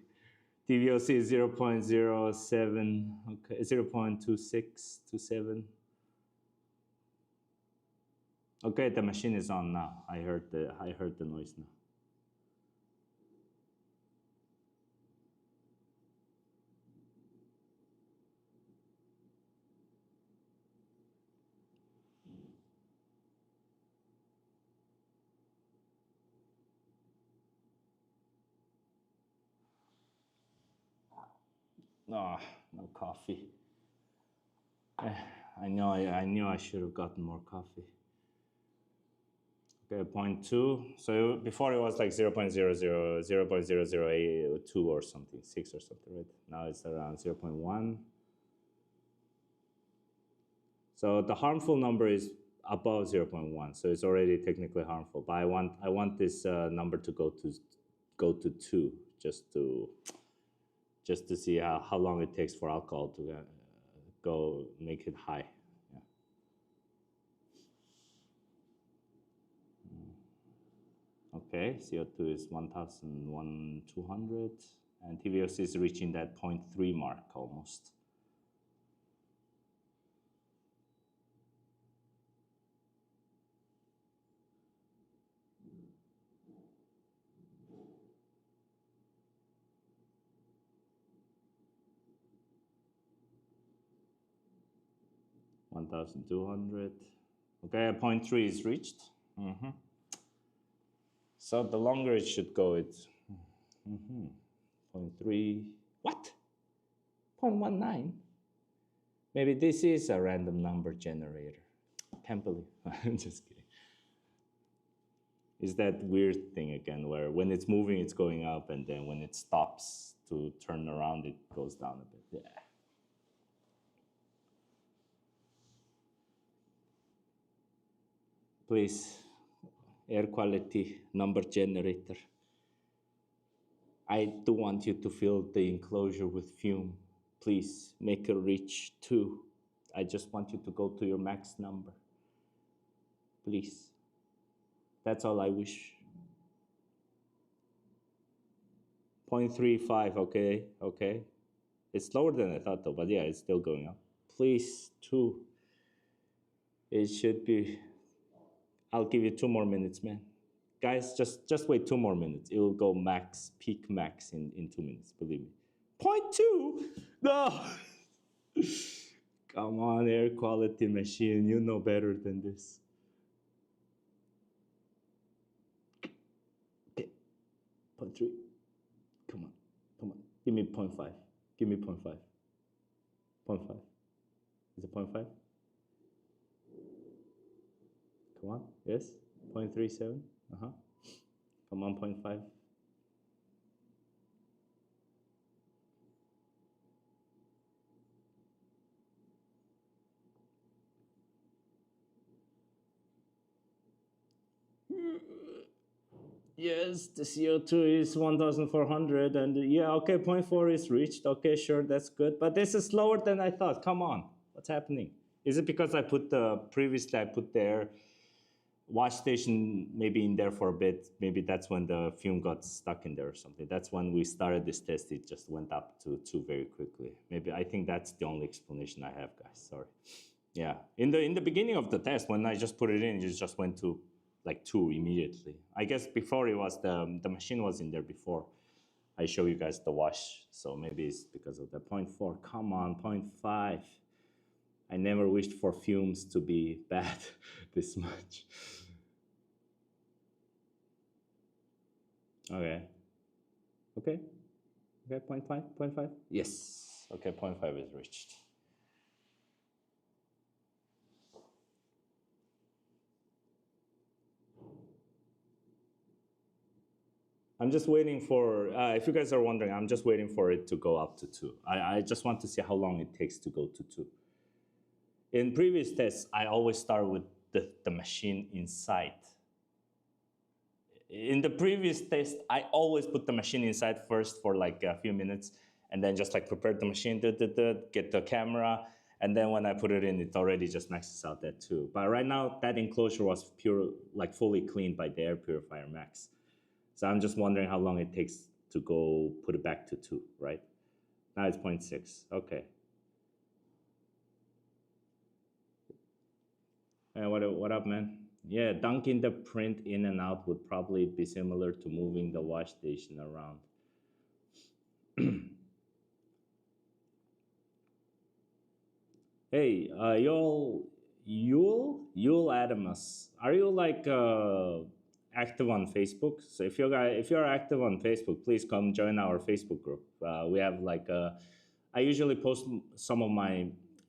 TVOC is 0.07, okay, 0.2627. Okay, the machine is on now. I heard the noise now. No, no coffee. I knew I should have gotten more coffee. Okay, 0.2. So before it was like 0.002 or something, 6 or something, right? Now it's around 0.1. So the harmful number is above 0.1, so it's already technically harmful. But I want this number to go to 2, just to see how long it takes for alcohol to go make it high. Yeah. Okay, CO2 is 1,200, and TVOC is reaching that 0.3 mark almost. $1,200. Okay, 0.3 is reached. So the longer it should go, it's 0.3. What? 0.19? Maybe this is a random number generator. Can't believe. I'm just kidding. Is that weird thing again where when it's moving, it's going up, and then when it stops to turn around, it goes down a bit. Yeah. Please, air quality number generator. I do want you to fill the enclosure with fume. Please make it reach 2. I just want you to go to your max number. Please. That's all I wish. 0.35, okay, okay. It's lower than I thought though, but yeah, it's still going up. Please, 2. It should be, I'll give you 2 more minutes, man. Guys, just wait 2 more minutes. It will go max, peak max in 2 minutes, believe me. 0.2? No! Come on, air quality machine, you know better than this. Okay, 0.3. Come on, come on. Give me 0.5. Give me 0.5. 0.5. Is it 0.5? Come on, yes? 0.37? Come on, 0.5. Yes, the CO2 is 1,400, and yeah, okay, 0.4 is reached. Okay, sure, that's good. But this is slower than I thought. Come on, what's happening? Is it because I put previously I put their wash station maybe in there for a bit? Maybe that's when the fume got stuck in there or something. That's when we started this test. It just went up to 2 very quickly. Maybe I think that's the only explanation I have, guys. Sorry. Yeah, in the beginning of the test, when I just put it in, it just went to like 2 immediately. I guess before it was the machine was in there before I show you guys the wash, so maybe it's because of the 0.4. Come on, 0.5. I never wished for fumes to be bad this much. Okay. Okay. Okay, 0.5, 0.5. Yes. Okay, 0.5 is reached. I'm just waiting for, if you guys are wondering, I'm just waiting for it to go up to 2. I just want to see how long it takes to go to 2. In previous tests, I always start with the machine inside. In the previous test, I always put the machine inside first for like a few minutes, and then just like prepare the machine, get the camera, and then when I put it in, it already just maxes out that 2. But right now, that enclosure was pure, like fully cleaned by the air purifier max. So I'm just wondering how long it takes to go put it back to 2, right? Now it's 0.6, okay. Hey, what up, man? Yeah, dunking the print in and out would probably be similar to moving the wash station around. Hey, you'll Adamus. Are you like active on Facebook? So if you're active on Facebook, please come join our Facebook group. We have like I usually post some of my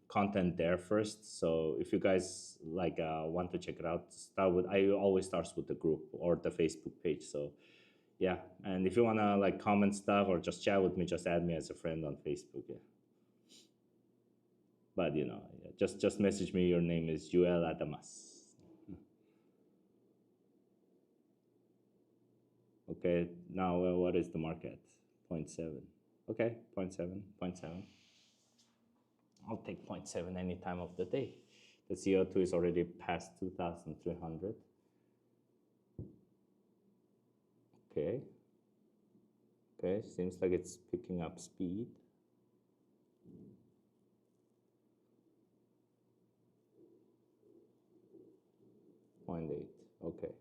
content there first. So if you guys like want to check it out, I always starts with the group or the Facebook page. So yeah, and if you wanna like comment stuff or just chat with me, just add me as a friend on Facebook. Yeah. But you know, just message me. Your name is Joel Adamas. Okay, now what is the market? 0.7. Okay, 0.7, 0.7. I'll take 0.7 any time of the day. The CO2 is already past 2,300. Okay. Okay, seems like it's picking up speed. 0.8, okay.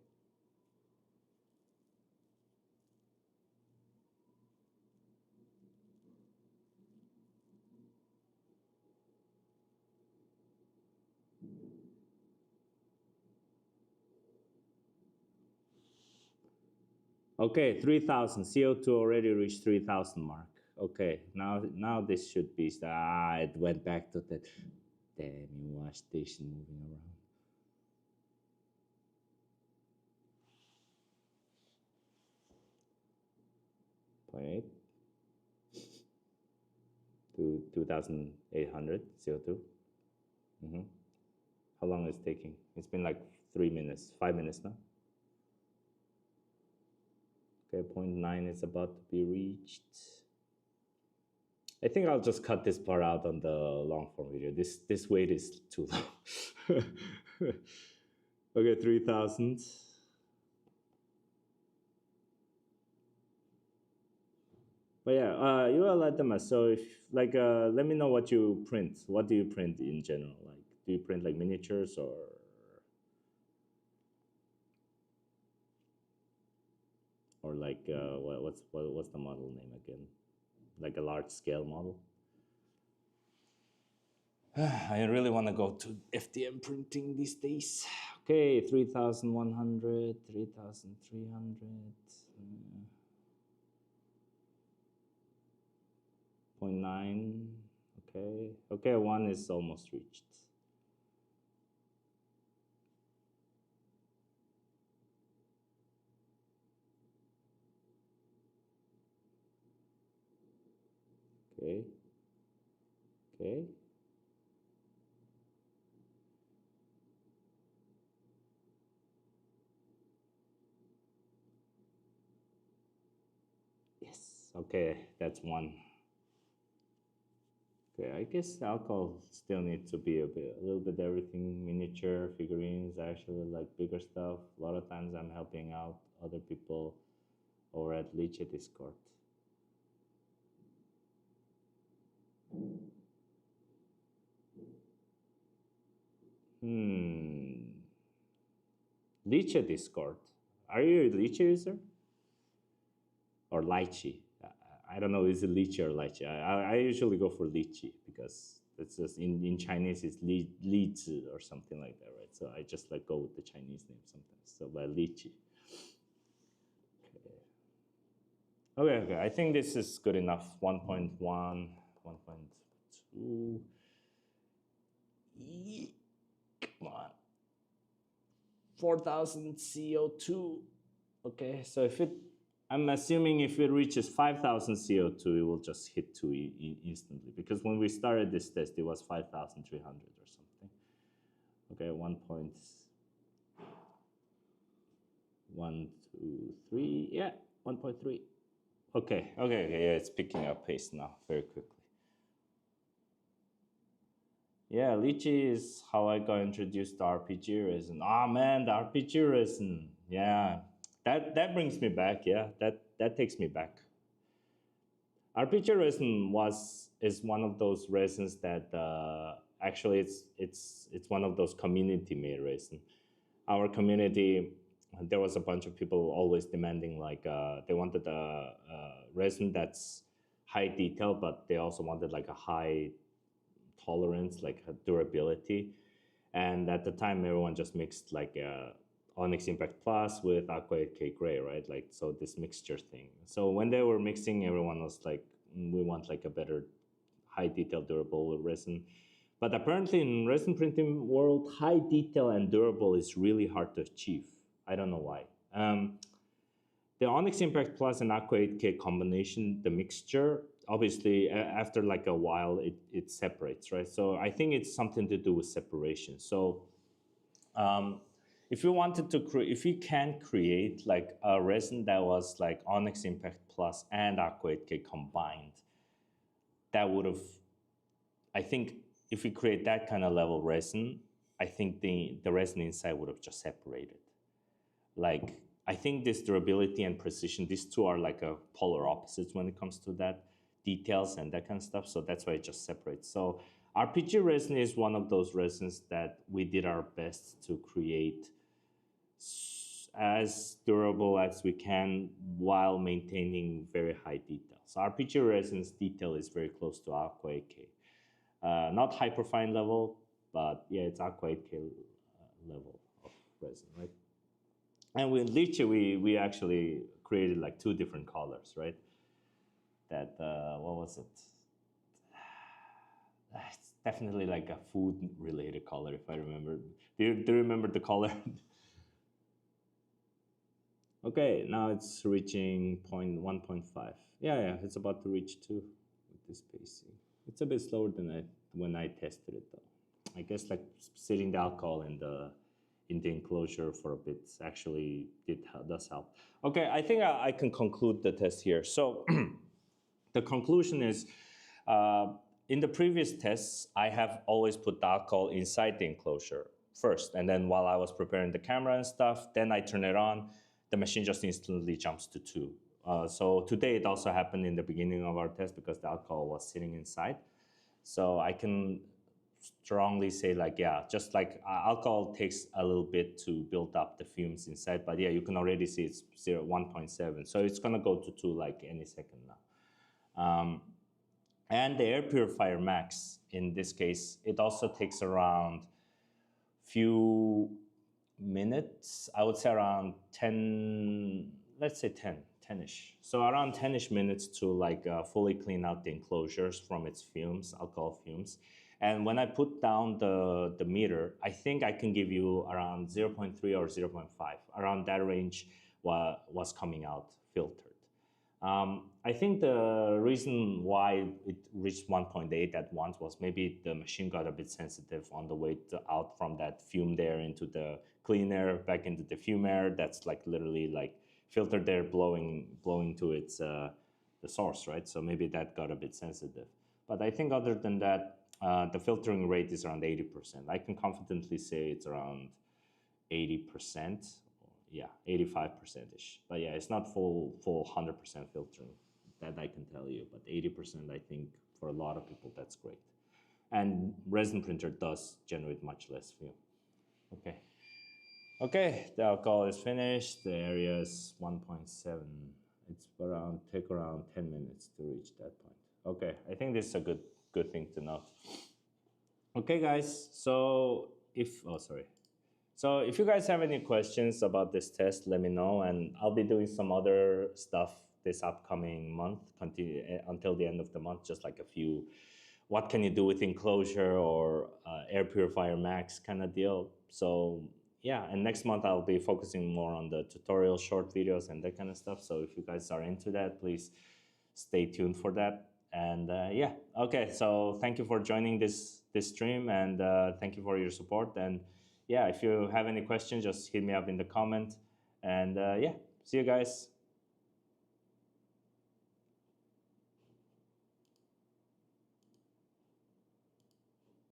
Okay, 3,000. CO2 already reached 3,000 mark. Okay, now this should be, it went back to that damn wash station moving around. Point 8 to 2,800 CO2. How long is it taking? It's been like 3 minutes, 5 minutes now. Okay, 0.9 is about to be reached. I think I'll just cut this part out on the long form video. This weight is too low. Okay, 3,000. But yeah, you are let them. So if like, let me know what you print. What do you print in general? Like, do you print like miniatures or like what's the model name again? Like a large scale model. I really want to go to FDM printing these days. Okay, 3,100, 3,300. 0.9. Okay, 1 is almost reached. Okay. Yes, okay, that's 1. Okay, I guess alcohol still needs to be a little bit everything, miniature, figurines. I actually like bigger stuff. A lot of times I'm helping out other people over at Liche Discord. Liche Discord. Are you a Liche user? Or Lychee? I don't know, is it Lychee or Lychee? I usually go for Lychee because it's just in Chinese it's Li or something like that, right? So I just like go with the Chinese name sometimes. So by Lychee. Okay, I think this is good enough. 1.1, 1.2. Come on. 4,000 CO2. Okay, so I'm assuming if it reaches 5,000 CO2, it will just hit 2 instantly. Because when we started this test, it was 5,300 or something. Okay, 1.123. Yeah, 1.3. Okay, yeah, it's picking up pace now very quickly. Yeah, Lychee is how I got introduced to RPG resin. Oh man, the RPG resin. Yeah, that brings me back. Yeah, that takes me back. RPG resin is one of those resins that actually it's one of those community made resin. Our community, there was a bunch of people always demanding like they wanted a resin that's high detail, but they also wanted like a high tolerance, like durability. And at the time, everyone just mixed like Onyx Impact Plus with Aqua 8K Gray, right? Like, so this mixture thing. So when they were mixing, everyone was like, we want like a better high detail durable resin. But apparently in resin printing world, high detail and durable is really hard to achieve. I don't know why. The Onyx Impact Plus and Aqua 8K combination, the mixture, obviously after like a while it separates, right? So I think it's something to do with separation. So if you wanted to if you can create like a resin that was like Onyx Impact Plus and Aqua 8K combined, that would have, I think if we create that kind of level resin, I think the resin inside would have just separated. Like, I think this durability and precision, these two are like a polar opposites when it comes to that details and that kind of stuff. So that's why it just separates. So RPG resin is one of those resins that we did our best to create as durable as we can while maintaining very high detail. So RPG resin's detail is very close to Aqua 8K. Not hyperfine level, but yeah, it's Aqua 8K level of resin, right? And with Lychee, we actually created like 2 different colors, right? that what was it? It's definitely like a food related color if I remember. Do you remember the color? Okay, now it's reaching 1.5. Yeah, it's about to reach 2 with this spacing. It's a bit slower than when I tested it though. I guess like sitting the alcohol in the enclosure for a bit actually does help. Okay, I think I can conclude the test here. So the conclusion is, in the previous tests, I have always put the alcohol inside the enclosure first, and then while I was preparing the camera and stuff, then I turn it on, the machine just instantly jumps to 2. So today it also happened in the beginning of our test because the alcohol was sitting inside. So I can strongly say like, yeah, just like alcohol takes a little bit to build up the fumes inside, but yeah, you can already see it's 1.7. So it's gonna go to 2 like any second now. And the air purifier max, in this case, it also takes around few minutes. I would say around 10, let's say 10-ish. So around 10-ish minutes to like fully clean out the enclosures from its fumes, alcohol fumes. And when I put down the meter, I think I can give you around 0.3 or 0.5. Around that range was coming out filtered. I think the reason why it reached 1.8 at once was maybe the machine got a bit sensitive on the way out from that fumed air into the clean air back into the fume air. That's like literally like filtered air blowing to its the source, right? So maybe that got a bit sensitive. But I think other than that, the filtering rate is around 80%. I can confidently say it's around 80%. Yeah, 85%-ish. But yeah, it's not full 100% filtering. That I can tell you. But 80%, I think, for a lot of people, that's great. And resin printer does generate much less fume. Okay. Okay, the alcohol is finished. The area is 1.7. It's take around 10 minutes to reach that point. Okay, I think this is a good thing to know. Okay, guys. So So if you guys have any questions about this test, let me know, and I'll be doing some other stuff this upcoming month, until the end of the month, just like a few, what can you do with enclosure or air purifier max kind of deal. So yeah, and next month I'll be focusing more on the tutorial short videos and that kind of stuff. So if you guys are into that, please stay tuned for that. And yeah, okay, so thank you for joining this stream, and thank you for your support. And yeah, if you have any questions, just hit me up in the comment. And yeah, see you guys.